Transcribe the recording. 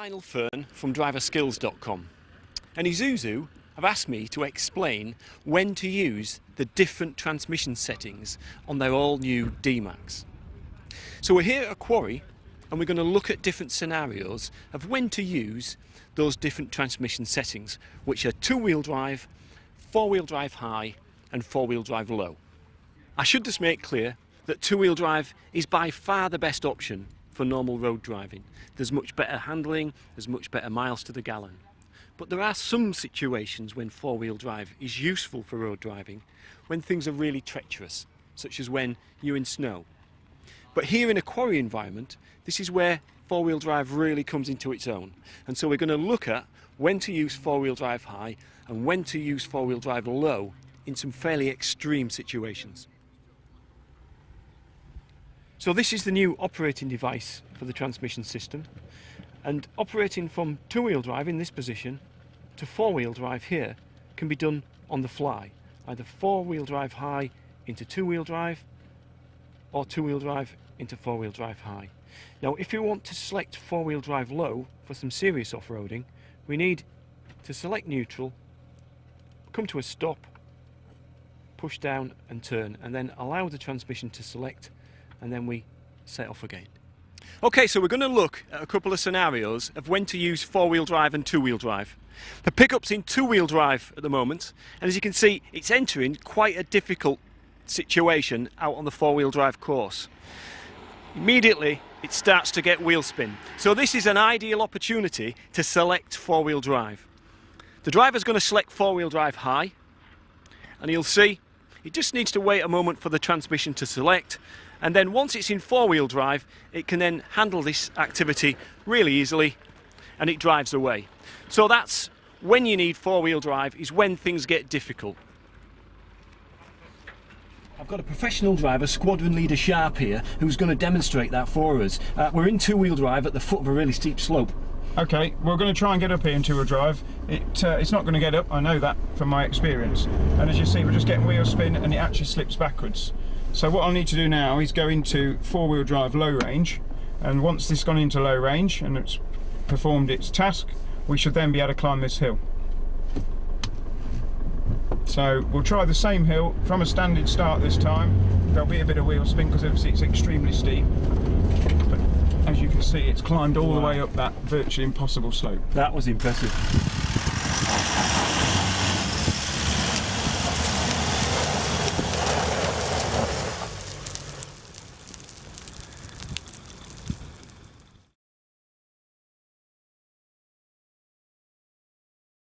Lionel Fern from driverskills.com, and Isuzu have asked me to explain when to use the different transmission settings on their all-new D-Max. So we're here at a quarry and we're going to look at different scenarios of when to use those different transmission settings, which are two-wheel drive, four-wheel drive high and four-wheel drive low. I should just make clear that two-wheel drive is by far the best option for normal road driving. There's much better handling, there's much better miles to the gallon. But there are some situations when four-wheel drive is useful for road driving, when things are really treacherous, such as when you're in snow. But here in a quarry environment, this is where four-wheel drive really comes into its own. And so we're going to look at when to use four-wheel drive high and when to use four-wheel drive low in some fairly extreme situations. So this is the new operating device for the transmission system, and operating from two-wheel drive in this position to four-wheel drive here can be done on the fly, either four-wheel drive high into two-wheel drive or two-wheel drive into four-wheel drive high. Now if you want to select four-wheel drive low for some serious off-roading, we need to select neutral, come to a stop, push down and turn, and then allow the transmission to select, and then we set off again. Okay, so we're going to look at a couple of scenarios of when to use four-wheel drive and two-wheel drive. The pickup's in two-wheel drive at the moment, and as you can see, it's entering quite a difficult situation out on the four-wheel drive course. Immediately, it starts to get wheel spin. So this is an ideal opportunity to select four-wheel drive. The driver's going to select four-wheel drive high, and you'll see it just needs to wait a moment for the transmission to select, and then once it's in four-wheel drive, it can then handle this activity really easily, and it drives away. So that's when you need four-wheel drive, is when things get difficult. I've got a professional driver, Squadron Leader Sharp here, who's going to demonstrate that for us. We're in two-wheel drive at the foot of a really steep slope. Okay, we're going to try and get up here in two-wheel drive. It's not going to get up, I know that from my experience. And as you see, we're just getting wheel spin and it actually slips backwards. So what I'll need to do now is go into four-wheel drive low range, and once this has gone into low range and it's performed its task, we should then be able to climb this hill. So we'll try the same hill from a standing start this time. There'll be a bit of wheel spin because obviously it's extremely steep. But as you can see, it's climbed all the way up that virtually impossible slope. That was impressive.